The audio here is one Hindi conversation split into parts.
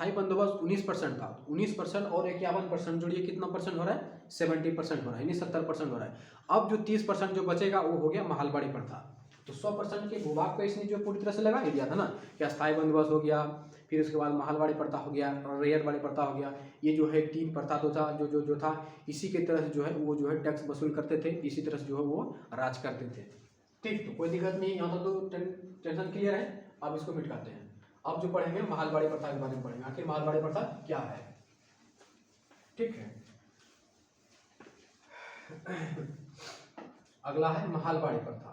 अस्थायी बंदोबस्त 19% था, 19% और 51% जोड़िए कितना परसेंट हो रहा है, 70% हो रहा है, यानी 70% हो रहा है। अब जो 30% जो बचेगा वो हो गया महलबाड़ी प्रथा। तो 100% के भूभाग पे इसने जो पूरी तरह से लगा ही दिया था ना कि अस्थायी बंदोबस्त हो गया, फिर उसके बाद महलबाड़ी प्रथा हो गया और रैयतवाड़ी प्रथा हो गया। ये जो है 3 प्रथा तो था जो था इसी के तरह से जो है वो जो है टैक्स वसूल करते थे, इसी तरह से जो है वो राज करते थे। ठीक, तो कोई दिक्कत नहीं, यहाँ तक तो टेंशन क्लियर है। अब इसको मिटाते हैं। अब जो पढ़ेंगे महलबाड़ी प्रथा के बारे में पढ़ेंगे, आखिर महलबाड़ी प्रथा क्या है। ठीक है, अगला है महलबाड़ी प्रथा।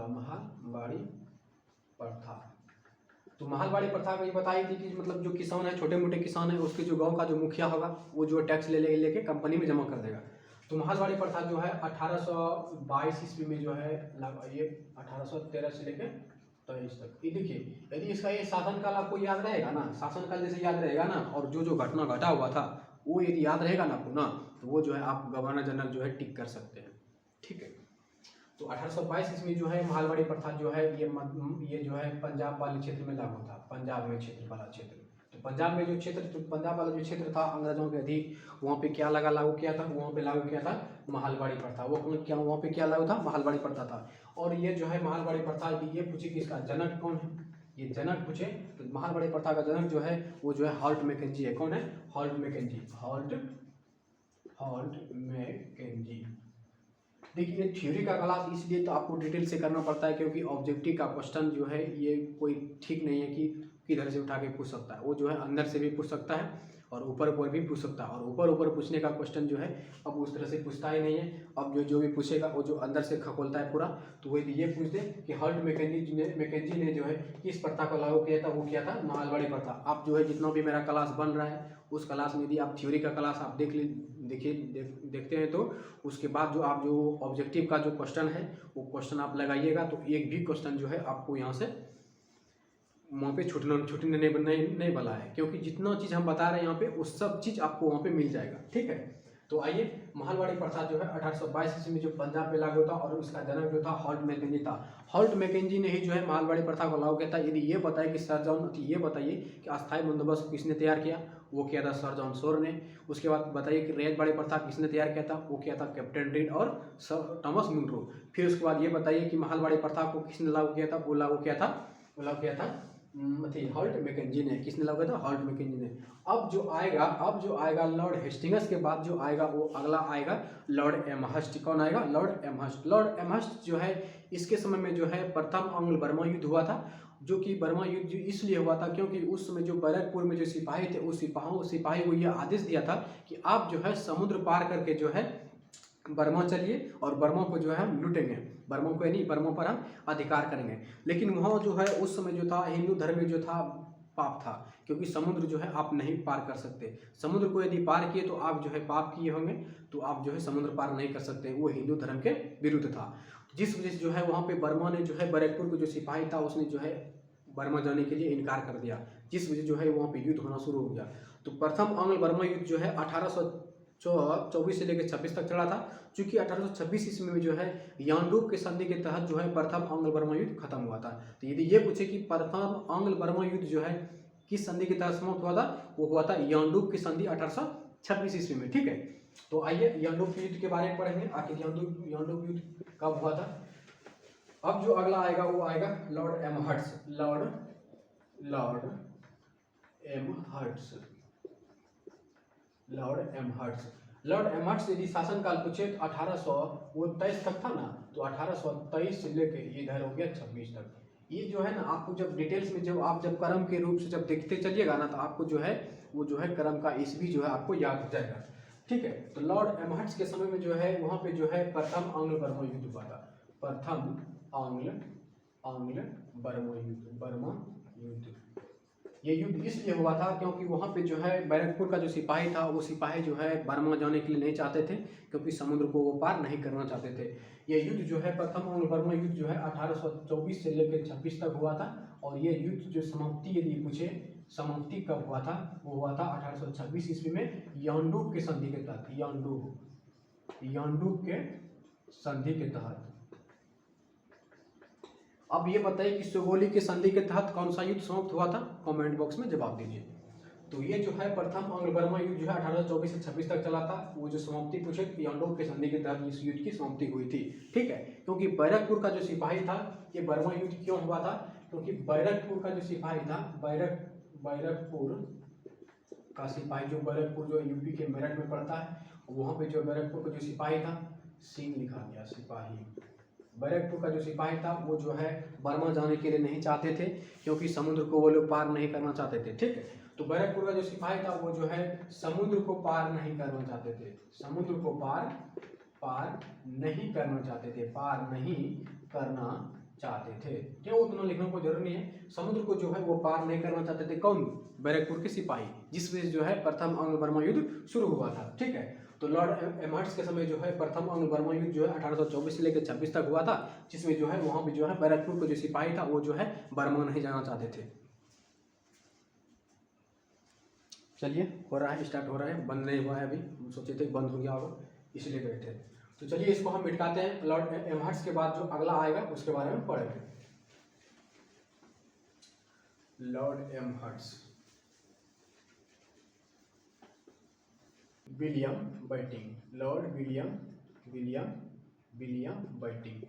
महलबाड़ी प्रथा। तो महलबाड़ी प्रथा में ये बताई थी कि मतलब जो किसान है, छोटे मोटे किसान है, उसके जो गांव का जो मुखिया होगा वो जो टैक्स लेके कंपनी में जमा कर देगा। तो महलबाड़ी प्रथा जो है 1822 ईस्वी में जो है ये 1813 से लेके 23 तक। ये देखिए, यदि इसका ये शासनकाल आपको याद रहेगा ना, शासनकाल जैसे याद रहेगा ना, और जो घटना घटा हुआ था वो यदि याद रहेगा ना आपको ना, तो वो जो है आप गवर्नर जनरल जो है टिक कर सकते हैं। ठीक है, तो 1822 ईस्वी जो है महलबाड़ी प्रथा जो है ये जो है पंजाब वाले क्षेत्र में लागू था, पंजाब में क्षेत्र वाला क्षेत्र। तो पंजाब में जो क्षेत्र, तो पंजाब वाला जो क्षेत्र था अंग्रेजों के अधीन, वहाँ पे क्या लागू किया था, वहाँ पे लागू किया था महलबाड़ी प्रथा। वो क्या वहाँ पे क्या लागू था, महलबाड़ी प्रथा था। और ये जो है महलबाड़ी प्रथा, ये पूछे कि इसका जनक कौन है, ये जनक पूछे तो महलबाड़ी प्रथा का जनक जो है वो जो है हॉल्ट मैकेंजी है। कौन है, हॉल्ट मैकेंजी। Holt Mackenzie. देखिए थ्योरी का क्लास इसलिए तो आपको डिटेल से करना पड़ता है क्योंकि ऑब्जेक्टिव का क्वेश्चन जो है ये कोई ठीक नहीं है कि किधर से उठा के पूछ सकता है। वो जो है अंदर से भी पूछ सकता है और ऊपर भी पूछ सकता है, और ऊपर पूछने का क्वेश्चन जो है अब उस तरह से पूछता ही नहीं है। अब जो भी पूछेगा वो जो अंदर से खकोलता है पूरा, तो वही ये पूछ दे कि हॉल्ट मैकेंजी ने जो है किस प्रथा को लागू किया था, वो किया था महलबाड़ी प्रथा। आप जो है जितना भी मेरा क्लास बन रहा है उस क्लास में यदि आप थ्योरी का क्लास आप देखते हैं तो उसके बाद जो ऑब्जेक्टिव का जो क्वेश्चन है वो क्वेश्चन आप लगाइएगा, तो एक भी क्वेश्चन जो है आपको यहाँ से वहाँ पे छूटने नहीं वाला है, क्योंकि जितना चीज़ हम बता रहे हैं यहाँ पे वो सब चीज़ आपको वहाँ पे मिल जाएगा। ठीक है, तो आइए महलबाड़ी प्रथा जो है 1822 ईस्वी में जो पंजाब में लागू था और उसका जनक जो था हॉल्ट मैकेंजी था। हॉल्ट मैकेंजी ने ही जो है महलबाड़ी प्रथा को लागू किया था। यदि ये बताए कि सर जॉन, ये बताइए कि अस्थायी बंदोबस्त किसने तैयार किया, वो किया था सर जॉन शोर ने। उसके बाद बताइए कि रैयतवाड़ी प्रथा किसने तैयार किया था, वो किया था कैप्टन रीड और सर थॉमस मुनरो। फिर उसके बाद ये बताइए कि महलबाड़ी प्रथा को किसने लागू किया था, वो लागू किया था हॉल्ट मैकेंजी ने। किसने लागू किया था, हॉल्ट मैकेंजी ने। अब जो आएगा लॉर्ड हेस्टिंग्स के बाद जो आएगा वो अगला आएगा लॉर्ड एमहर्स्ट। कौन आएगा, लॉर्ड एमहर्स्ट। लॉर्ड एमहर्स्ट जो है इसके समय में जो है प्रथम अंग्ल बर्मा युद्ध हुआ था, जो कि बर्मा युद्ध इसलिए हुआ था क्योंकि उस समय जो बैरकपुर में जो सिपाही थे उस सिपाही को यह आदेश दिया था कि आप जो है समुद्र पार करके जो है बर्मा चलिए और बर्मा को जो है हम लूटेंगे, बर्मा को यानी बर्मा पर हम अधिकार करेंगे। लेकिन वहाँ जो है उस समय जो था हिंदू धर्म में जो था पाप था, क्योंकि समुद्र जो है आप नहीं पार कर सकते। समुद्र को यदि पार किए तो आप जो है पाप किए होंगे, तो आप जो है समुद्र पार नहीं कर सकते। वो हिंदू धर्म के विरुद्ध था, जिस वजह से जो है वहाँ पे बर्मा ने जो है बैरकपुर को जो सिपाही था उसने जो है बर्मा जाने के लिए इनकार कर दिया, जिस वजह जो है वहाँ पे युद्ध होना शुरू हो गया। तो प्रथम अंग्ल बर्मा युद्ध जो है 1824 से लेकर 26 तक चला था। चूंकि 1826 ईस्वी में जो है यांडूब के संधि के तहत जो है प्रथम अंग्ल बर्मा युद्ध खत्म हुआ था। तो यदि ये पूछे कि प्रथम अंग्ल बर्मा युद्ध जो है किस संधि के तहत समाप्त हुआ था, वो हुआ था यांडूब की संधि 1826 ईस्वी में। ठीक है, तो आइए यांडूब युद्ध के बारे में पढ़ेंगे, आखिर यांडूब युद्ध कब हुआ था। अब जो अगला आएगा वो आएगा लॉर्ड एमहर्ट्स। लॉर्ड एमहर्ट्स यदि शासनकाल पूछे तो 1823 तक था ना, तो 1823 से लेके इधर हो गया 26 तक। ये जो है ना आपको जब डिटेल्स में जब क्रम के रूप से जब देखते चलिएगा ना, तो आपको जो है वो जो है क्रम का ईस्वी जो है आपको याद हो जाएगा। ठीक है, तो लॉर्ड एमहर्ट्स के समय में जो है वहाँ पे जो है प्रथम आंग्ल बर्मा युद्ध हुआ था। प्रथम आंग्ल बर्मा युद्ध। ये युद्ध इसलिए हुआ था क्योंकि वहाँ पे जो है बैरकपुर का जो सिपाही था वो सिपाही जो है बर्मा जाने के लिए नहीं चाहते थे, क्योंकि समुद्र को वो पार नहीं करना चाहते थे। ये युद्ध जो है प्रथम अंग्ल बर्मा युद्ध जो है 1824 से लेकर 26 तक हुआ था। और ये युद्ध जो समाप्ति यदि पूछे समाप्ति कब हुआ था, वो हुआ था 1826 ईस्वी में यांडूब के संधि के तहत। यांडूब के संधि के तहत। अब ये बताइए कि सुगोली की संधि के तहत कौन सा युद्ध समाप्त हुआ था, कमेंट बॉक्स में जवाब दीजिए। तो ये जो है प्रथम अंग्ल बर्मा युद्ध जो है 1824 से 26 तक चला था। वो जो समाप्ति पूछे यादव की संधि के तहत इस युद्ध की समाप्ति हुई थी, ठीक है। क्योंकि बैरकपुर का जो सिपाही था, ये बर्मा युद्ध क्यों हुआ था, क्योंकि बैरकपुर का जो सिपाही था, बैरकपुर का सिपाही, जो बैरकपुर जो यूपी के मेरठ में पड़ता है, वहाँ पे जो बैरकपुर का जो सिपाही था, सिंह लिखा गया सिपाही, बैरकपुर का जो सिपाही था वो जो है बर्मा जाने के लिए नहीं चाहते थे, क्योंकि समुद्र को वो लोग पार नहीं करना चाहते थे, ठीक है। तो बैरकपुर का जो सिपाही था वो जो है समुद्र को पार नहीं करना चाहते थे, समुद्र को पार नहीं करना चाहते थे, पार नहीं करना चाहते थे, क्या उतना लिखने को जरूरी नहीं है। समुद्र को जो है वो पार नहीं करना चाहते थे, कौन, बैरकपुर के सिपाही, जिस वजह से जो है प्रथम अंग्ल बर्मा युद्ध शुरू हुआ था, ठीक है। तो लॉर्ड एमहर्ट्स के समय जो है प्रथम अंग्ल बर्मा युद्ध जो है 1824 से लेकर 26 तक हुआ था, जिसमें जो है वहां पे जो है बैरकपुर का जो सिपाही था वो जो है बर्मा नहीं जाना चाहते थे। चलिए हो रहा है, स्टार्ट हो रहा है, बंद नहीं हुआ है अभी, हम सोचे थे बंद हो गया होगा इसलिए बैठे। तो चलिए इसको हम मिटाते हैं। लॉर्ड एमहर्ट्स के बाद जो अगला आएगा उसके बारे में पढ़ेंगे। Lord Amherst, William Bentinck, Lord William Bentinck,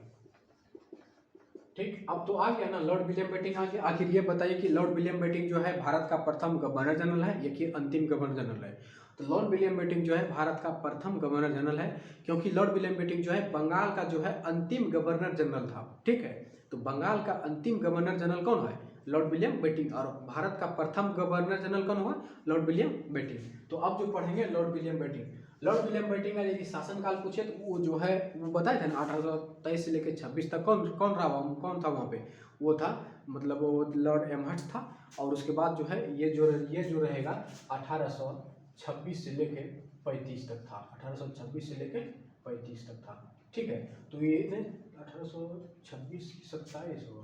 ठीक। अब तो आ गया ना लॉर्ड विलियम बेटिंग आ गया। आखिर ये बताइए कि लॉर्ड विलियम बेटिंग जो है भारत का प्रथम गवर्नर जनरल है या कि अंतिम गवर्नर जनरल है। तो लॉर्ड विलियम बेटिंग जो है भारत का प्रथम गवर्नर जनरल है, क्योंकि लॉर्ड विलियम बेटिंग जो है बंगाल का जो है अंतिम गवर्नर जनरल था, ठीक है। तो बंगाल का अंतिम गवर्नर जनरल कौन है, लॉर्ड विलियम बेटिंग, और भारत का प्रथम गवर्नर जनरल कौन हुआ, लॉर्ड विलियम बेटिंग। तो अब जो पढ़ेंगे Lord William Bentinck, Lord William Bentinck का यदि शासनकाल पूछे तो वो जो है वो बताए थे ना 1823 से लेकर 26 तक कौन कौन रहा, कौन था वहाँ पे, वो था मतलब वो लॉर्ड एमहर्ट्स था। और उसके बाद जो है ये जो रहेगा 1826 से लेकर 35 तक था, 1826 से लेकर 35 तक था, ठीक है। तो ये 1826 27 हुआ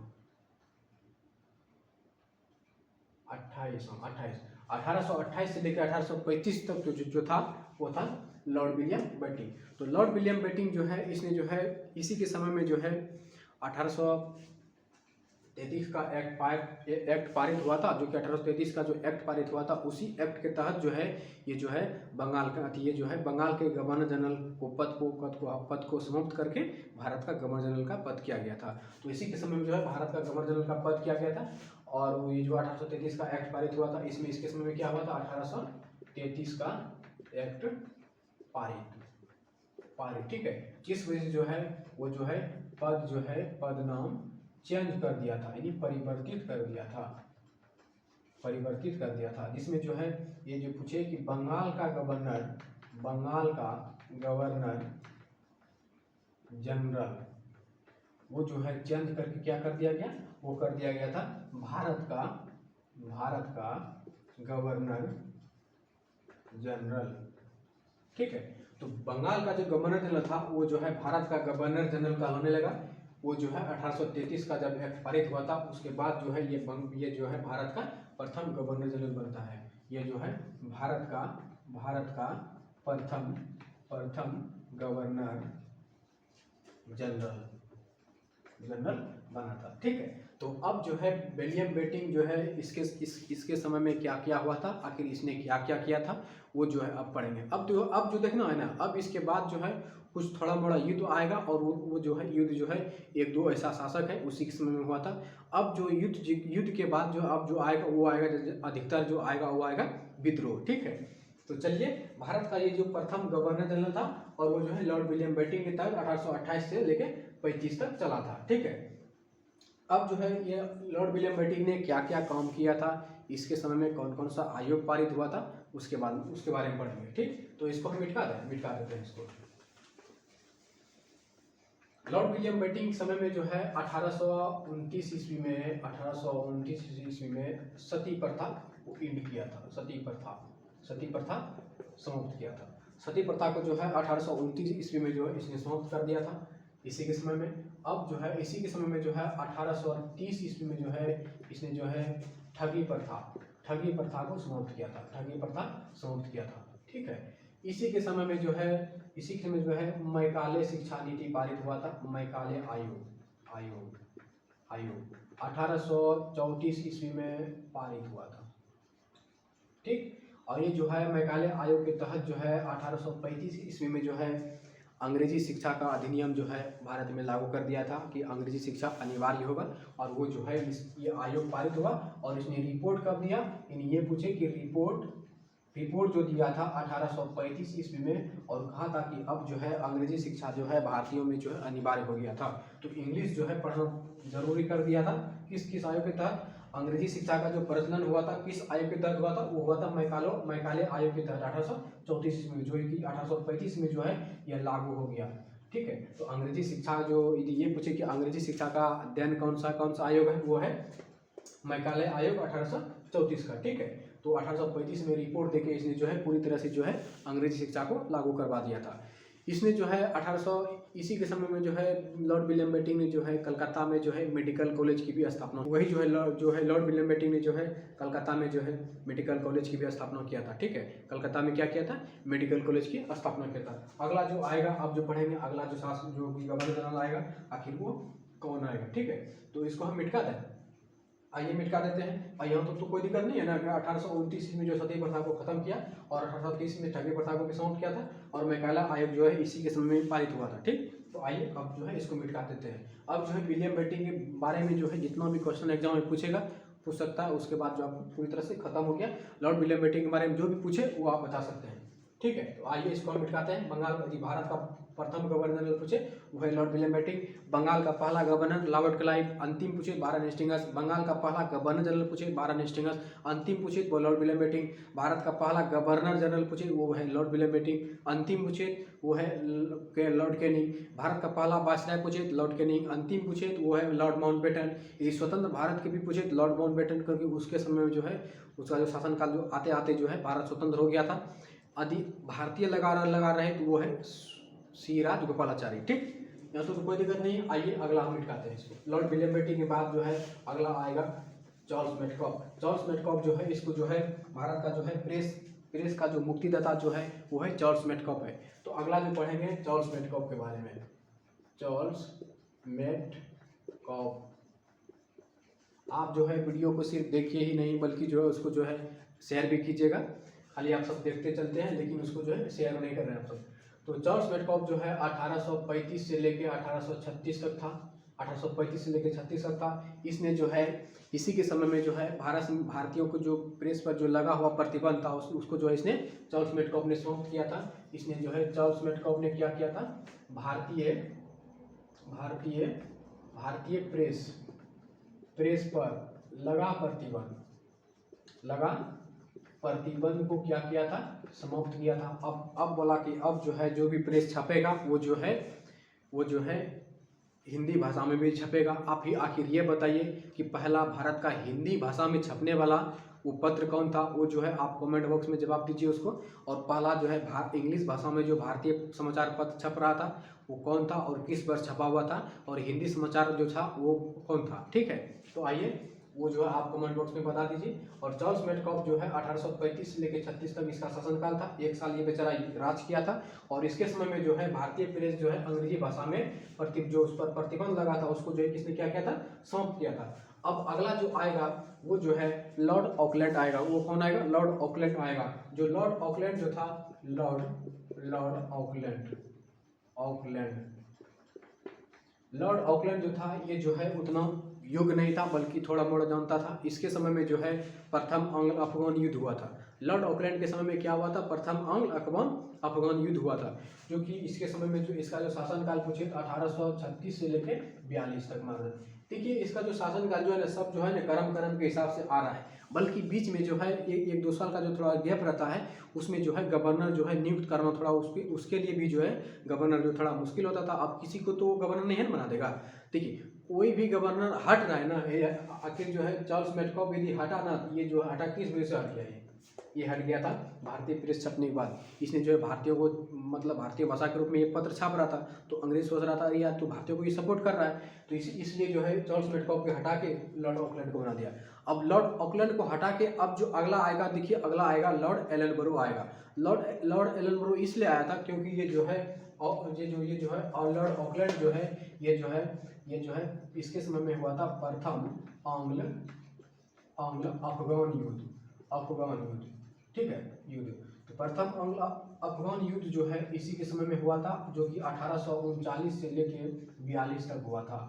1828 से लेकर 1835 तक जो था वो था लॉर्ड विलियम बेटिंग। तो लॉर्ड विलियम बेटिंग जो है इसने जो है इसी के समय में जो है 1833 का एक्ट पारित हुआ था, जो कि 1833 का जो एक्ट पारित हुआ था, उसी एक्ट के तहत जो है ये जो है बंगाल का ये जो है बंगाल के गवर्नर जनरल को पद को समाप्त करके भारत का गवर्नर जनरल का पद किया गया था। तो इसी के समय में जो है भारत का गवर्नर जनरल का पद किया गया था। और ये जो 1833 का एक्ट पारित हुआ था, इसमें इसके समय में क्या हुआ था, 1833 का एक्ट पारित, ठीक है। जिस वजह से जो है वो जो है पद नाम चेंज कर दिया था, यानी परिवर्तित कर दिया था, जिसमें जो है ये जो पूछे कि बंगाल का गवर्नर जनरल वो जो है चेंज करके क्या कर दिया गया, वो कर दिया गया था भारत का गवर्नर जनरल, ठीक है। तो बंगाल का जो गवर्नर जनरल था वो जो है भारत का गवर्नर जनरल का होने लगा। वो जो है 1833 का जब एक्ट पारित हुआ था उसके बाद जो है ये जो है भारत का प्रथम गवर्नर जनरल बनता है। ये जो है भारत का प्रथम गवर्नर जनरल बना था, ठीक है। तो अब जो है विलियम बेटिंग जो है इसके समय में क्या क्या हुआ था, आखिर इसने क्या क्या किया था, वो जो है अब पढ़ेंगे। अब जो देखना है ना, अब इसके बाद जो है कुछ थोड़ा मोड़ा युद्ध आएगा, और वो जो है युद्ध जो है एक दो ऐसा शासक है उसी के समय में हुआ था। अब जो युद्ध के बाद जो अब जो आएगा वो आएगा, अधिकतर जो आएगा वो आएगा विद्रोह, ठीक है। तो चलिए भारत का ये जो प्रथम गवर्नर जनरल था और वो जो है लॉर्ड विलियम बेटिंग के तहत 1828 से लेकर 35 तक चला था, ठीक है। अब जो है ये लॉर्ड विलियम बेटिंग ने क्या क्या काम किया था, इसके समय में कौन कौन सा आयोग पारित हुआ था, उसके बारे में पढ़ेंगे, ठीक। तो इसको हम मिटा देते हैं इसको। लॉर्ड विलियम बेटिंग समय में जो है 1829 ईस्वी में सती प्रथा को इंड किया था, सती प्रथा समाप्त किया था। सती प्रथा को जो है 1829 ईस्वी में जो है इसने समाप्त कर दिया था इसी के समय में। अब जो है इसी के समय में जो है 1830 ईस्वी में जो है इसने जो है ठगी प्रथा को समाप्त किया था, ठीक है। इसी के समय में जो है मैकाले शिक्षा नीति पारित हुआ था, मैकाले आयोग आयोग 1834 ईस्वी में पारित हुआ था। ठीक, और ये जो है मेघालय आयोग के तहत जो है 1835 ईस्वी में जो है अंग्रेजी शिक्षा का अधिनियम जो है भारत में लागू कर दिया था कि अंग्रेजी शिक्षा अनिवार्य होगा। और वो जो है ये आयोग पारित हुआ और इसने रिपोर्ट कब दिया, ये पूछे कि रिपोर्ट जो दिया था 1835 ईस्वी में, और कहा था कि अब जो है अंग्रेजी शिक्षा जो है भारतीयों में जो है अनिवार्य हो गया था। तो इंग्लिश जो है पढ़ना जरूरी कर दिया था। किस आयोग के तहत अंग्रेजी शिक्षा का जो प्रचलन हुआ था, किस आयोग के तहत हुआ था, वो हुआ था मैकाले आयोग के तहत 1834 ईस्वी में, जो कि 1835 में जो है यह लागू हो गया। ठीक है, तो अंग्रेजी शिक्षा जो ये पूछे कि अंग्रेजी शिक्षा का अध्ययन कौन सा आयोग है, वो है मैकाले आयोग 1834 का। ठीक है, तो 1835 में रिपोर्ट देके इसने जो है पूरी तरह से जो है अंग्रेजी शिक्षा को लागू करवा दिया था। इसने जो है 1800 इसी के समय में जो है लॉर्ड विलियम बेंटिंक ने जो है कलकत्ता में जो है मेडिकल कॉलेज की भी स्थापना, वही जो है लॉर्ड विलियम बेंटिंक ने जो है कलकत्ता में जो है मेडिकल कॉलेज की भी स्थापना किया था। ठीक है, कलकत्ता में क्या किया था, मेडिकल कॉलेज की स्थापना किया था। अगला जो आएगा, आप जो पढ़ेंगे अगला जो शासन जो गवर्नर जनरल आएगा, आखिर वो कौन आएगा। ठीक है, तो इसको हम मिटका दें, आइए मिटका देते हैं। और यहाँ तो कोई दिक्कत नहीं है ना कि 1829 में जो सती प्रथा को खत्म किया और 1830 में ठगी प्रथा को भी समाप्त किया था, और मैकाला आयोग जो है इसी के समय में पारित हुआ था। ठीक, तो आइए अब जो है इसको मिटका देते हैं। अब जो है विलियम बेंटिंक के बारे में जो है जितना भी क्वेश्चन एग्जाम में पूछ सकता है, उसके बाद जो आप पूरी तरह से खत्म हो गया। लॉर्ड विलियम बेंटिंक के बारे में जो भी पूछे वो आप बता सकते हैं। ठीक है, तो आइए इसको हम मिटकाते हैं। भारत का प्रथम गवर्नर जनरल पूछे वो है लॉर्ड विलियम बेंटिंक। बंगाल का पहला गवर्नर लॉर्ड क्लाइव। अंतिम पूछे बारन हेस्टिंग्स। बंगाल का पहला गवर्नर जनरल पूछे बारन हेस्टिंग्स। अंतिम पूछे वो लॉर्ड विलियम बेंटिक। भारत का पहला गवर्नर जनरल पूछे वो है लॉर्ड विलियम बेंटिक। अंतिम पूछे वो है लॉर्ड कैनिंग। भारत का पहला वायसराय पूछे लॉर्ड कैनिंग। अंतिम पूछे वो है लॉर्ड माउंटबेटन। यदि स्वतंत्र भारत के भी पूछे लॉर्ड माउंटबेटन, क्योंकि उसके समय में जो है उसका जो शासनकाल जो आते आते जो है भारत स्वतंत्र हो गया था। यदि भारतीय लगा रहे तो वो है सी राजगोपालाचारी। ठीक, यहाँ तो कोई दिक्कत नहीं है। आइए अगला हम मिटकाते हैं इसको। लॉर्ड विलियम बेंटिक के बाद जो है अगला आएगा चार्ल्स मेटकॉफ। चार्ल्स मेटकॉफ जो है इसको जो है भारत का जो है प्रेस का जो मुक्तिदाता जो है वो है चार्ल्स मेटकॉफ है। तो अगला जो पढ़ेंगे चार्ल्स मेटकॉफ के बारे में। चार्ल्स मेटकॉफ, आप जो है वीडियो को सिर्फ देखिए ही नहीं बल्कि जो है उसको जो है शेयर भी कीजिएगा। खाली आप सब देखते चलते हैं लेकिन उसको जो है शेयर नहीं कर रहे हैं आप सब। तो चार्ल्स मेटकॉफ जो है 1835 से लेके 1836 तक था। 1835 से लेके 36 तक था। इसने जो है इसी के समय में जो है भारतीयों को जो प्रेस पर जो लगा हुआ प्रतिबंध था उसको जो है इसने चार्ल्स मेटकॉफ ने समाप्त किया था। इसने जो है चार्ल्स मेटकॉफ ने क्या किया था, भारतीय प्रेस पर लगा प्रतिबंध को क्या किया था, समाप्त किया था। अब बोला कि अब जो है जो भी प्रेस छपेगा वो जो है हिंदी भाषा में भी छपेगा। आप ही आखिर ये बताइए कि पहला भारत का हिंदी भाषा में छपने वाला वो पत्र कौन था, वो जो है आप कमेंट बॉक्स में जवाब दीजिए उसको। और पहला जो है इंग्लिश भाषा में जो भारतीय समाचार पत्र छप रहा था वो कौन था और किस वर्ष छपा हुआ था, और हिंदी समाचार जो था वो कौन था। ठीक है, तो आइए वो जो है आप कमेंट बॉक्स में बता दीजिए। और चार्ल्स मेटकॉफ जो है 1835 से लेकर 36 तक इसका शासनकाल था। 1 साल ये बेचारा राज किया था। और इसके समय में जो है भारतीय प्रेस जो है अंग्रेजी भाषा में जो उस पर प्रतिबंध लगा था उसको जो है किसने क्या किया था, समाप्त किया था। अब अगला जो आएगा वो जो है लॉर्ड ऑकलैंड आएगा। वो कौन आएगा, लॉर्ड ऑकलैंड आएगा। जो लॉर्ड ऑकलैंड जो था लॉर्ड ऑकलैंड जो था ये जो है उतना युग नहीं था बल्कि थोड़ा मोड़ा जानता था। इसके समय में जो है प्रथम अंग्ल अफगान युद्ध हुआ था। लॉर्ड ऑकलैंड के समय में क्या हुआ था, प्रथम अंग्ल अफगान युद्ध हुआ था, जो कि इसके समय में जो इसका जो शासनकाल पूछे 1836 से लेकर 42 तक मार। देखिए इसका जो शासनकाल जो है ना सब जो है ना कर्म के हिसाब से आ रहा है, बल्कि बीच में जो है एक 2 साल का जो थोड़ा गैप रहता है उसमें जो है गवर्नर जो है नियुक्त करना थोड़ा उसके लिए भी जो है गवर्नर जो थोड़ा मुश्किल होता था। अब किसी को तो गवर्नर नहीं है बना देगा। देखिए कोई भी गवर्नर हट रहा है ना, आखिर जो है चार्ल्स मेटकॉफ यदि हटा ना, ये जो हटा किस वजह से हट गया, ये हट गया था भारतीय प्रेस छपने के बाद। इसने जो है भारतीयों को मतलब भारतीय भाषा के रूप में एक पत्र छाप रहा था, तो अंग्रेज सोच रहा था यार तो भारतीयों को ये सपोर्ट कर रहा है, तो इसलिए जो है चार्ल्स मेटकॉफ को हटा के लॉर्ड ऑकलैंड को बना दिया। अब लॉर्ड ऑकलैंड को हटा के अब जो अगला आएगा, देखिए अगला आएगा लॉर्ड एलनबरो आएगा। लॉर्ड एलनबरो इसलिए आया था क्योंकि ये जो है लॉर्ड ऑकलैंड जो है ये जो है इसके समय में हुआ था प्रथम आंग्ल अफगान युद्ध, अफगान युद्ध, ठीक है, युद्ध। तो प्रथम आंग्ल अफगान युद्ध जो है इसी के समय में हुआ था, जो कि 1839 से लेके 42 तक हुआ था।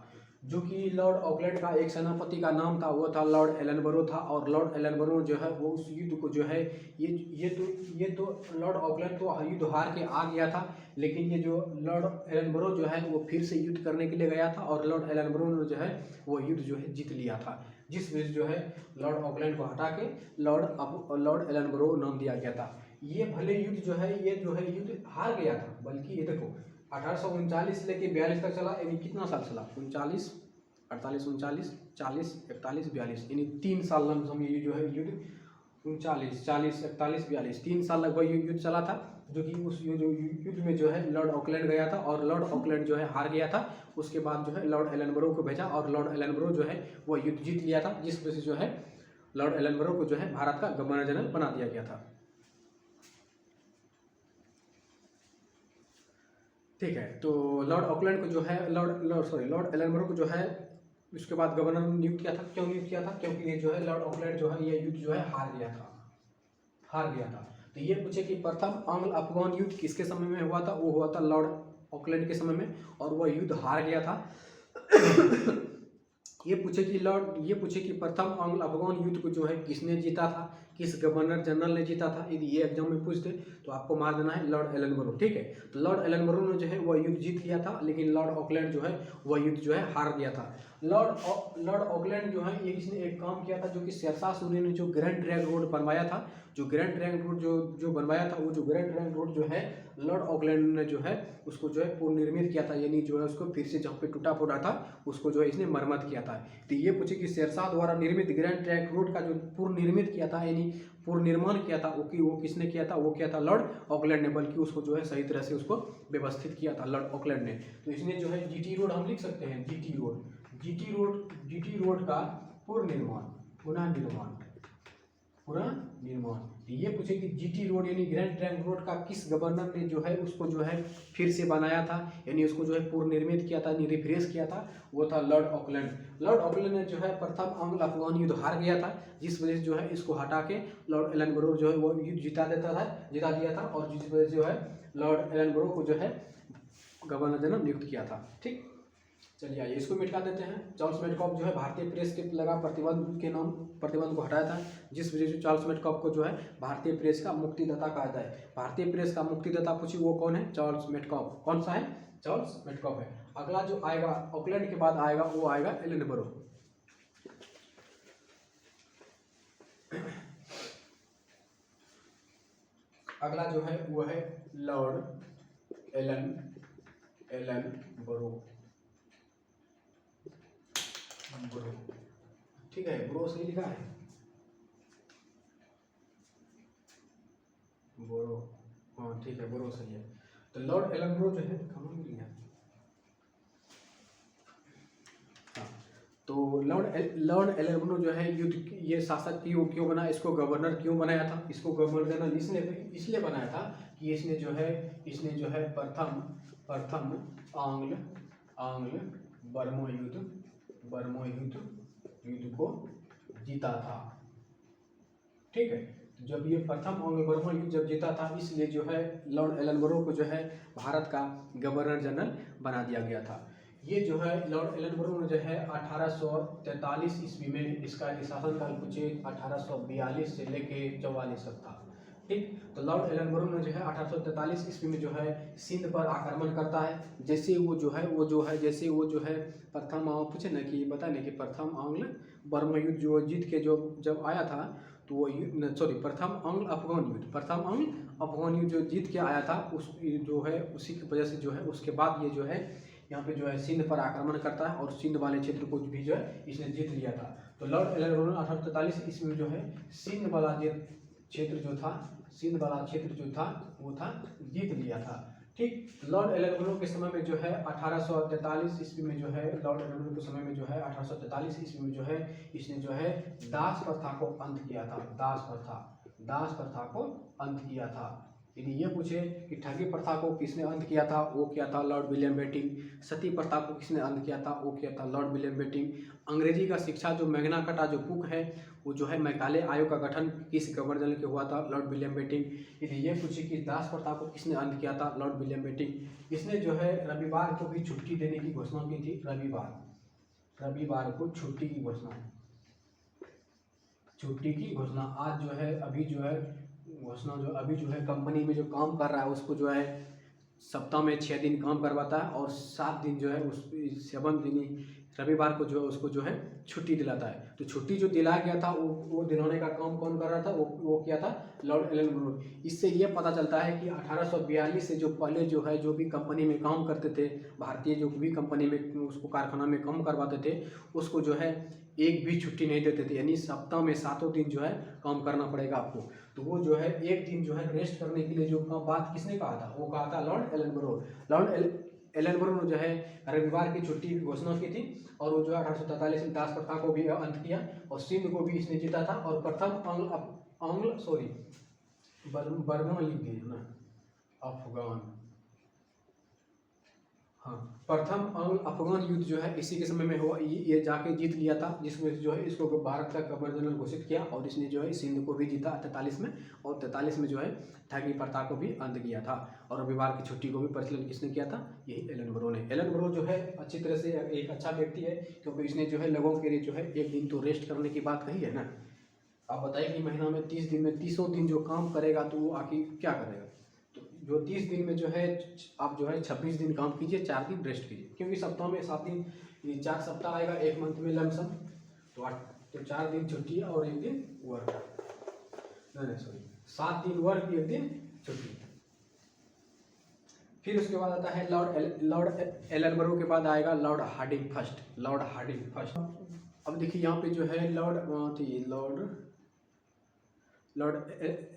जो कि लॉर्ड ऑकलैंड का एक सेनापति का नाम था, वो था लॉर्ड एलनबरो था। और लॉर्ड एलनबरो जो है वो उस युद्ध को जो है ये तो लॉर्ड ऑकलैंड तो युद्ध हार के आ गया था, लेकिन ये जो लॉर्ड एलनबरो जो है वो फिर से युद्ध करने के लिए गया था, और लॉर्ड एलनबरो ने जो है वो युद्ध जो है जीत लिया था, जिस वजह से जो है लॉर्ड ऑकलैंड को हटा के लॉर्ड एलनबरो नाम दिया गया था। ये भले युद्ध जो है युद्ध हार गया था, बल्कि ये देखो 1839 से लेके 42 तक चला, यानी कितना साल चला, 39, 48, 39, 40, 41, 42, यानी 3 साल लमसम ये जो है युद्ध 39, 40, 41, 42 3 साल लगभग युद्ध चला था। जो कि उस युद्ध में जो है लॉर्ड ऑकलैंड गया था, और लॉर्ड ऑकलैंड जो है हार गया था। उसके बाद जो है लॉर्ड एलनबरो को भेजा, और लॉर्ड एलनबरो जो है वो युद्ध जीत लिया था, जिस वजह से जो है लॉर्ड एलनबरो को जो है भारत का गवर्नर जनरल बना दिया गया था। ठीक है, तो लॉर्ड ऑकलैंड को जो है लॉर्ड एलनबरो को जो है उसके बाद गवर्नर नियुक्त किया था। क्यों नियुक्त किया था? क्योंकि ये जो है लॉर्ड ऑकलैंड जो है ये युद्ध जो है हार गया था। तो ये पूछे कि प्रथम आंग्ल अफगान युद्ध किसके समय में हुआ था? वो हुआ था लॉर्ड ऑकलैंड के समय में, और वह युद्ध हार गया था। ये पूछे कि प्रथम आंग्ल अफगान युद्ध को जो है किसने जीता था, किस गवर्नर जनरल ने जीता था, यदि ये एग्जाम में पूछते तो आपको मार देना है लॉर्ड एलनबरो। ठीक है, तो लॉर्ड एलनबरो ने जो है वह युद्ध जीत लिया था, लेकिन लॉर्ड ऑकलैंड जो है वह युद्ध जो है हार गया था। लॉर्ड ऑकलैंड जो है ये इसने एक काम किया था, जो कि शेरशाह सूरी ने जो ग्रैंड ट्रैंक रोड बनवाया था, जो ग्रैंड ट्रैंक रोड जो बनवाया था, वो जो ग्रैंड ट्रैंक रोड जो है लॉर्ड ऑकलैंड ने जो है उसको जो है पुनर्निर्मित किया था, यानी जो है उसको फिर से जहाँ पे टूटा फूटा था उसको जो है इसने मरम्मत किया था। तो ये पूछे कि शेरशाह द्वारा निर्मित ग्रैंड ट्रैंक रोड का जो पुनर्निर्मित किया था, यानी पुनर्निर्माण किया था, वो किसने किया था? वो किया था लॉर्ड ऑकलैंड ने, बल्कि उसको जो है सही तरह से उसको व्यवस्थित किया था लॉर्ड ऑकलैंड ने। तो इसने जो है जीटी रोड हम लिख सकते हैं, जीटी रोड का पुनर्निर्माण। ये पूछे कि जीटी रोड यानी ग्रैंड ट्रैंक रोड का किस गवर्नर ने जो है उसको जो है फिर से बनाया था, यानी उसको जो है पुनर्निर्मित किया था, रिफ्रेश किया था, वो था लॉर्ड ऑकलैंड। लॉर्ड ऑकलैंड ने जो है प्रथम आंग्ल अफगान युद्ध हार गया था, जिस वजह से जो है इसको हटा के लॉर्ड एलनबरो जो है वो युद्ध जिता दिया था, और जिस वजह से जो है लॉर्ड एलनबरो को जो है गवर्नर जनरल नियुक्त किया था। ठीक, चलिए आइए इसको मिटा देते हैं। चार्ल्स मेडकॉफ जो है भारतीय प्रेस के लगा प्रतिबंध को हटाया था, जिस वजह से चार्ल्स मेडकॉफ को जो है भारतीय प्रेस का मुक्तिदाता कहा जाता है। भारतीय प्रेस का मुक्तिदाता पूछिए वो कौन है? Charles Metcalfe. कौन सा है? चार्ल्स मेडकॉफ है। अगला जो आएगा ऑकलैंड के बाद आएगा वो आएगा एलनबरो। अगला जो है वो है लॉर्ड एलनबरो। ठीक है, ब्रो सही लिखा है, बोरो, हाँ ठीक है, बोरो सही है। तो लॉर्ड एलनबरो जो है कहाँ मिल गया? हाँ, तो लॉर्ड एलनबरो जो है ये शासक क्यों बना, इसको गवर्नर क्यों बनाया था? इसको गवर्नर जनरल इसलिए बनाया था कि इसने जो है प्रथम आंग्ल बर्मा युद्ध को जीता था। ठीक है, जब ये प्रथम आंग्ल बर्मा युद्ध जब जीता था, इसलिए जो है लॉर्ड एलनबरो को जो है भारत का गवर्नर जनरल बना दिया गया था। ये जो है लॉर्ड एलनबरो ने जो है 1843 ईस्वी में, इसका शासनकाल पूछे 1842 से लेके 44 तक था। ठीक, तो लॉर्ड एलनबरो ने जो है 1843 ईस्वी में जो है सिंध पर आक्रमण करता है। जैसे वो जो है प्रथम पूछे ना कि बता नहीं कि प्रथम आंग्ल बर्मा युद्ध जो जीत के जब आया था, तो वो प्रथम आंग्ल अफगान युद्ध जो जीत के आया था, उस जो है उसी की वजह से जो है उसके बाद ये जो है यहाँ पे जो है सिंध पर आक्रमण करता है, और सिंध वाले क्षेत्र को भी जो है इसने जीत लिया था। तो लॉर्ड एलनबरो ने 1843 ईस्वी में जो है सिंध वाला क्षेत्र जो था वो जीत लिया था। ठीक, लॉर्ड एलनबरो के समय में जो है 1843 ईस्वी में जो है लॉर्ड एलनबरो के समय में जो है 1843 ईस्वी में जो है इसने जो है दास प्रथा को अंत किया था। यदि ये पूछे कि ठगी प्रथा को किसने अंत किया था, वो किया था लॉर्ड विलियम बेंटिंक। सती प्रथा को किसने अंत किया था, वो किया था लॉर्ड विलियम बेंटिक। अंग्रेजी का शिक्षा जो मैग्ना कार्टा जो बुक है वो जो है मैकाले आयोग का गठन किस गवर्नर जनरल के हुआ था, लॉर्ड विलियम बेंटिक। यदि ये पूछे कि दास प्रथा को किसने अंत किया था, लॉर्ड विलियम बेंटिक। इसने जो है रविवार को भी छुट्टी देने की घोषणा की थी। रविवार को छुट्टी की घोषणा, छुट्टी की घोषणा। आज जो है अभी जो है घोषणा जो अभी जो है कंपनी में जो काम कर रहा है उसको जो है सप्ताह में 6 दिन काम करवाता है और 7 दिन जो है उस 7 दिन रविवार को जो है उसको जो है छुट्टी दिलाता है। तो छुट्टी जो दिलाया गया था वो दिलाने का काम कौन कर रहा था, वो किया था लॉर्ड एलनबरो। इससे ये पता चलता है कि 1842 से जो पहले जो है जो भी कंपनी में काम करते थे भारतीय, जो भी कंपनी में उसको कारखाना में काम करवाते थे उसको जो है एक भी छुट्टी नहीं देते थे, यानी सप्ताह में 7 दिन जो है काम करना पड़ेगा आपको। तो वो जो है एक दिन जो है रेस्ट करने के लिए जो बात किसने कहा था, वो कहा था लॉर्ड एलनबरो। लॉर्ड एलनबरो ने जो है रविवार की छुट्टी की घोषणा की थी और वो जो है 1843 में दास प्रथा को भी अंत किया और सिंध को भी इसने जीता था और प्रथम बर्मा लिख दिए ना, अफगान, हाँ, प्रथम अंग्ल अफगान युद्ध जो है इसी के समय में हुआ। ये जाके जीत लिया था, जिसमें जो है इसको भारत का गवर्नर जनरल घोषित किया और इसने जो है सिंध को भी जीता 43 में और 43 में जो है ठगी प्रथा को भी अंत किया था और रविवार की छुट्टी को भी प्रचलन किसने किया था, यही एलनबरो ने। एलनबरो जो है अच्छी तरह से एक अच्छा व्यक्ति है क्योंकि इसने जो है लोगों के लिए जो है एक दिन तो रेस्ट करने की बात कही है ना। आप बताइए कि महीना में 30 दिन में 30 दिन जो काम करेगा तो वो आखिर क्या करेगा। जो 30 दिन में जो है आप जो है 26 दिन काम कीजिए, 4 दिन रेस्ट कीजिए, क्योंकि सप्ताह में 7 दिन, 4 सप्ताह आएगा एक मंथ में लमसम, तो 4 दिन छुट्टी और 1 दिन वर्क, नहीं सॉरी 7 दिन वर्क 1 दिन छुट्टी। फिर उसके बाद आता है लॉर्ड एलनबरो के बाद आएगा Lord Hardinge first. Lord Hardinge first, अब देखिए यहाँ पे जो है लॉर्ड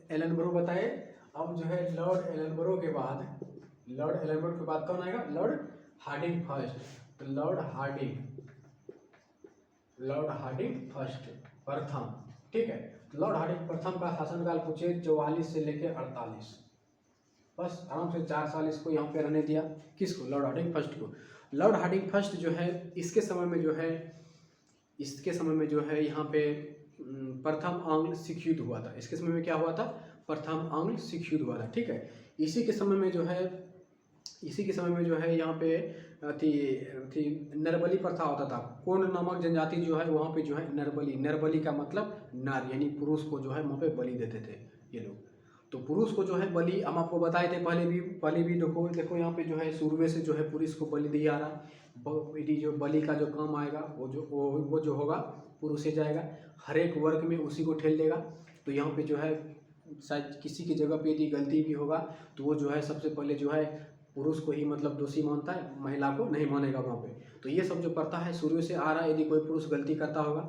एलनबरो बताए। अब जो है लॉर्ड एलनबरो के बाद कौन आएगा, लॉर्ड हार्डिंग फर्स्ट। तो लॉर्ड हार्डिंग फर्स्ट प्रथम, ठीक है। तो लॉर्ड हार्डिंग प्रथम का शासनकाल पूछे 44 से लेकर 48, बस आराम से 4 साल इसको यहाँ पे रहने दिया। किसको, लॉर्ड हार्डिंग फर्स्ट को। लॉर्ड हार्डिंग फर्स्ट जो है इसके समय में जो है यहाँ पे प्रथम आंग्ल सिख युद्ध हुआ था। इसके समय में क्या हुआ था, प्रथम आंग्ल सिख युद्ध हुआ था, ठीक है। इसी के समय में जो है यहाँ पे थी नरबली प्रथा होता था। कोण नामक जनजाति जो है वहाँ पे जो है नरबली का मतलब नर, यानी पुरुष को जो है वहाँ पे बलि देते थे ये लोग। तो पुरुष को जो है बलि, हम आपको बताए थे पहले भी देखो यहाँ पे जो है शुरू से जो है पुरुष को बलि दिया रहा। यदि जो बलि का जो काम आएगा वो जो होगा पुरुष से जाएगा, हर एक वर्ग में उसी को ठेल देगा। तो यहाँ पे जो है शायद किसी की जगह पे यदि गलती भी होगा तो वो जो है सबसे पहले जो है पुरुष को ही मतलब दोषी मानता है, महिला को नहीं मानेगा वहाँ पे। तो ये सब जो प्रथा है शुरू से आ रहा है, यदि कोई पुरुष गलती करता होगा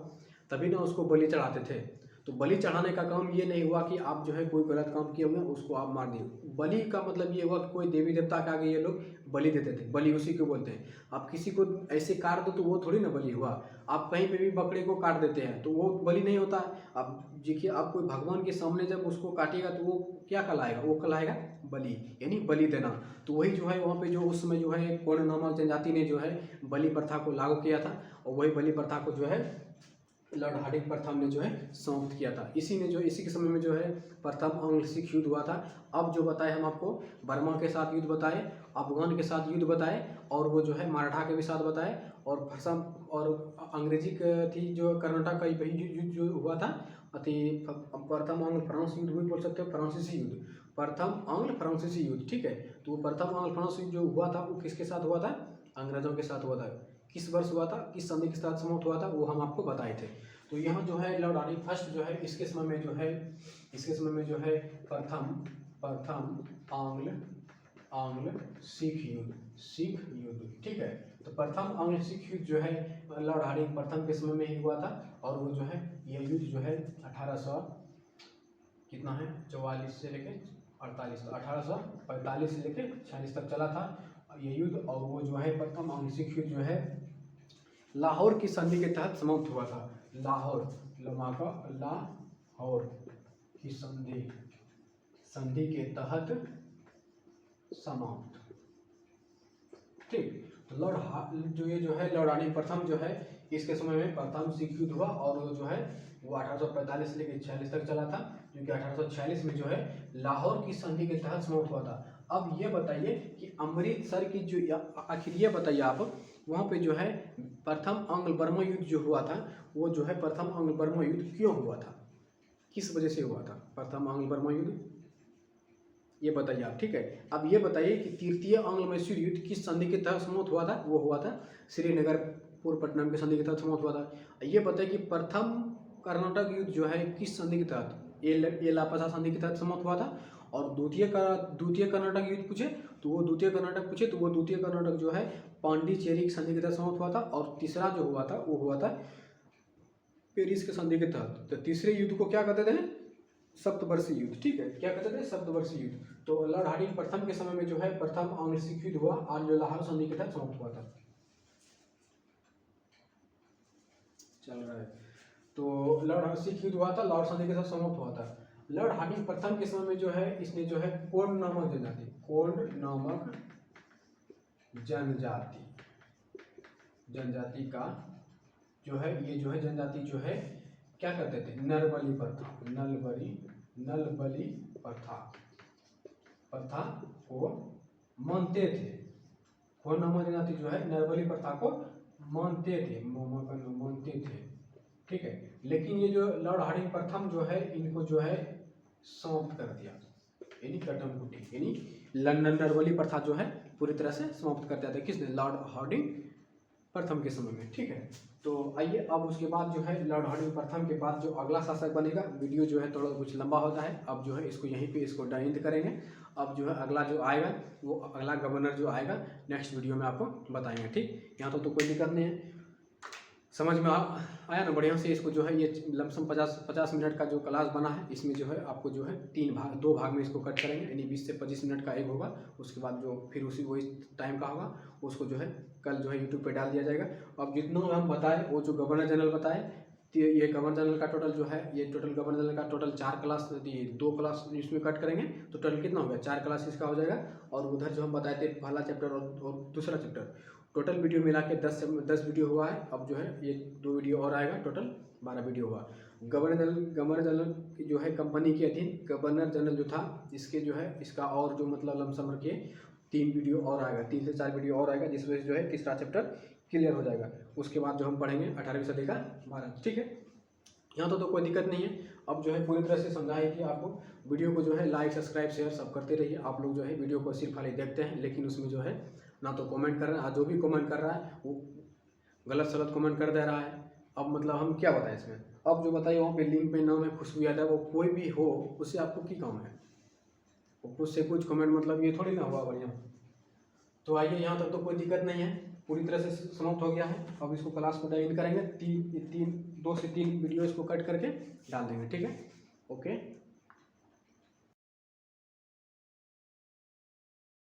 तभी ना उसको बलि चढ़ाते थे। तो बलि चढ़ाने का काम ये नहीं हुआ कि आप जो है कोई गलत काम किए होंगे उसको आप मार दिए। बलि का मतलब ये हुआ कि कोई देवी देवता के आगे ये लोग बलि देते थे, बलि उसी को बोलते हैं। आप किसी को ऐसे काट दो तो वो थोड़ी ना बलि हुआ। आप कहीं पे भी बकरे को काट देते हैं तो वो बलि नहीं होता। आप देखिए, आप कोई भगवान के सामने जब उसको काटिएगा तो वो क्या कहलाएगा, वो कहलाएगा बलि, यानी बलि देना। तो वही जो है वहाँ पे जो उस समय जो है कोण नामक जनजाति ने जो है बलि प्रथा को लागू किया था और वही बलि प्रथा को जो है लॉर्ड हार्डिंग प्रथम ने जो है समाप्त किया था। इसी के समय में जो है प्रथम आंग्ल सिख युद्ध हुआ था। अब जो बताए हम आपको, बर्मा के साथ युद्ध बताए, अफगान के साथ युद्ध बताए और वो जो है मराठा के भी साथ बताए और अंग्रेजी थी जो कर्नाटक का युद्ध जो हुआ था प्रथम आंग्ल फ्रांस युद्ध भी बोल सकते हो, फ्रांसीसी युद्ध, प्रथम आंग्ल फ्रांसीसी युद्ध, ठीक है। तो प्रथम आंग्ल फ्रांस युद्ध जो हुआ था वो किसके साथ हुआ था, अंग्रेजों के साथ हुआ था। किस वर्ष हुआ था, किस संधि के साथ समाप्त हुआ था, वो हम आपको बताए थे। तो यहाँ जो है लॉर्ड हार्डिंग फर्स्ट जो है इसके समय में जो है प्रथम आंग्ल सिख युद्ध, ठीक है। तो प्रथम आंग्ल सिख युद्ध जो है लॉर्ड हार्डिंग प्रथम के समय में ही हुआ था और वो जो है यह युद्ध जो है 1800 कितना है 44 से लेकर 48, तो 1845 से लेकर 46 तक चला था ये युद्ध। और वो जो है प्रथम आंग्ल सिख युद्ध जो है लाहौर की संधि के तहत समाप्त हुआ था। लाहौर की संधि के तहत समाप्त। ठीक, तो जो है लॉर्ड हार्डिंग प्रथम जो है इसके समय में प्रथम सिख युद्ध हुआ और वो जो है वो 1845 से लेकर 46 तक चला था, जो कि 1846 में जो है लाहौर की संधि के तहत समाप्त हुआ था। अब ये बताइए कि अमृतसर की जो आखिर ये बताइए आप वहाँ पे जो है प्रथम अंग्ल बर्मा युद्ध जो हुआ था वो जो है प्रथम अंग्ल बर्मा युद्ध क्यों हुआ था, किस वजह से हुआ था प्रथम अंग्ल बर्मा युद्ध, ये बताइए आप। ठीक है, अब ये बताइए कि तृतीय अंग्ल मैसूर युद्ध किस संधि के तहत समाप्त हुआ था, वो हुआ था श्रीनगर पूर्वपट्टनम के संधि के तहत समाप्त हुआ था। ये बताइए कि प्रथम कर्नाटक युद्ध जो है किस संधि के तहत, ये लापता संधि के तहत समाप्त हुआ था। और द्वितीय कर्नाटक युद्ध पूछे तो वो द्वितीय कर्नाटक जो है पांडिचेरी संधि के तहत समाप्त हुआ था। और तीसरा जो हुआ था वो हुआ था पेरिस के संधि के तहत। तो तीसरे युद्ध को क्या कहते थे, सप्तवर्षीय युद्ध। ठीक है, क्या कहते थे, सप्तवर्षीय युद्ध। तो लॉर्ड हार्डिंग प्रथम के समय में जो है प्रथम अंग्ल सिख युद्ध हुआ और जो लाहौर संधि के तहत समाप्त हुआ था। चल रहा है, तो लॉर्ड सिख युद्ध हुआ था, लाहौर संधि के तहत समाप्त हुआ था। लॉर्ड हार्डिंग प्रथम के समय में जो है इसने जो है कोंड नामक जनजाति का जो है ये जो है जनजाति जो है क्या करते थे, नलबली प्रथा को मानते थे। कोंड नामक जनजाति जो है नलबली प्रथा को मानते थे। ठीक है, लेकिन ये जो लॉर्ड हार्डिंग प्रथम जो है इनको जो है समाप्त कर दिया, यानी कटम कुटी यानी नरवली प्रथा जो है पूरी तरह से समाप्त कर दिया था किसने, लॉर्ड हार्डिंग प्रथम के समय में। ठीक है, तो आइए अब उसके बाद जो है लॉर्ड हार्डिंग प्रथम के बाद जो अगला शासक बनेगा, वीडियो जो है थोड़ा कुछ लंबा होता है, अब जो है इसको यहीं पे इसको डाइंड करेंगे। अब जो है अगला जो आएगा वो अगला गवर्नर जो आएगा नेक्स्ट वीडियो में आपको बताएंगे। ठीक, यहाँ तो कोई दिक्कत नहीं है, समझ में आया ना बढ़िया से। इसको जो है ये लमसम 50 मिनट का जो क्लास बना है इसमें जो है आपको जो है 2 भाग में इसको कट करेंगे, यानी 20 से 25 मिनट का एक होगा। उसके बाद जो फिर वही टाइम का होगा उसको जो है कल जो है यूट्यूब पे डाल दिया जाएगा। अब जितना हम बताए वो जो गवर्नर जनरल बताए, तो ये गवर्नर जनरल का टोटल जो है ये टोटल गवर्नर जनरल का टोटल 4 क्लास, 2 क्लास इसमें कट करेंगे तो टोटल कितना हो गया, 4 क्लास इसका हो जाएगा। और उधर जो हम बताए थे पहला चैप्टर और दूसरा चैप्टर, टोटल वीडियो मिला के 10 वीडियो हुआ है। अब जो है ये 2 वीडियो और आएगा, टोटल 12 वीडियो हुआ। गवर्नर जनरल जो है कंपनी के अधीन गवर्नर जनरल जो था इसके जो है इसका और जो मतलब लमसम रखिए 3 वीडियो और आएगा, 3 से 4 वीडियो और आएगा, जिस वजह से जो है तीसरा चैप्टर क्लियर हो जाएगा। उसके बाद जो हम पढ़ेंगे 18वीं सदी का भारत। ठीक है, यहाँ तो कोई दिक्कत नहीं है। अब जो है पूरी तरह से समझा है कि आपको वीडियो को जो है लाइक सब्सक्राइब शेयर सब करते रहिए। आप लोग जो है वीडियो को सिर्फ खाली देखते हैं, लेकिन उसमें जो है ना तो कमेंट कर रहा है, जो भी कमेंट कर रहा है वो गलत सलत कमेंट कर दे रहा है। अब मतलब हम क्या बताएं इसमें, अब जो बताइए वहाँ पे लिंक पे नाम है खुशबू यादव, वो कोई भी हो उससे आपको की काम है, उससे कुछ कमेंट मतलब ये थोड़ी ना हुआ बढ़िया। तो आइए यहाँ तक तो कोई दिक्कत नहीं है, पूरी तरह से समाप्त हो गया है। अब इसको क्लास को डाइन करेंगे, 2 से 3 वीडियो इसको कट करके डाल देंगे। ठीक है, ओके।